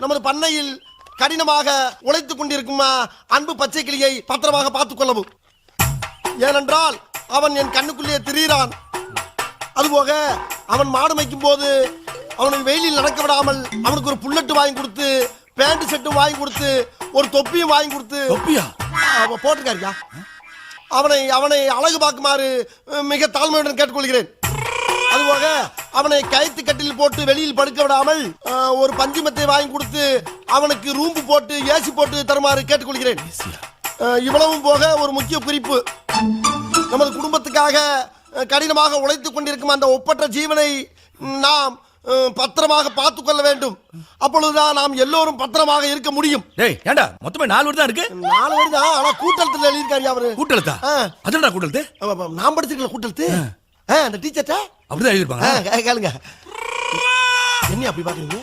நமது பண்ணையில் கடினமாக உழைத்துக் கொண்டிருக்கும் அன்பு பச்சை கிளியை பத்திரமாக பார்த்துக் கொள்ளவும். ஏனென்றால் அவன் என் கண்ணுக்குள்ளே திரிகிறான். அதுபோக அவன் மாடு மேய்க்கும் போது அவனுக்கு வெயிலில் நடக்க விடாமல் அவனுக்கு ஒரு புல்லட்டு வாங்கி கொடுத்து, பேண்ட் செட்டும் வாங்கி கொடுத்து, ஒரு தொப்பியும் வாங்கி கொடுத்து. தொப்பியா போட்டிருக்காருயா. அவனை அவனை அழகு பார்க்குமாறு மிக தாழ்மையுடன் கேட்டுக்கொள்கிறேன். அதுபோக அவனை கயிற்று கட்டில் போட்டு வெளியில் படுக்க விடாமல் ஒரு பஞ்சுமத்தை வாங்கி கொடுத்து அவனுக்கு ரூம்பு போட்டு ஏசி போட்டு தருமாறு கேட்டுக்கொள்கிறேன். இவ்வளவும் போக ஒரு முக்கிய குறிப்பு, நமது குடும்பத்துக்காக கடினமாக உழைத்துக் கொண்டிருக்கும் அந்த ஒப்பற்ற ஜீவனை நாம் பத்திரமாக பார்த்துக் கொள்ள வேண்டும். அப்பொழுதுதான் நாம் எல்லோரும் பத்திரமாக இருக்க முடியும். ஏண்டா மொத்தமே 4 வரி தான் இருக்கு. 4 வரி தான், ஆனா கூட்டெழுத்துல எழுதியிருக்காரு அவரு. கூட்டெழுத்தா? அதனடா கூட்டெழுத்து? நான் படிச்சிருக்கல கூட்டெழுத்து. அந்த டீச்சர்ட்ட அப்படிதான் எழுதிருப்பாங்க. கேளுங்க. என்ன அப்படி பாக்குறீங்க?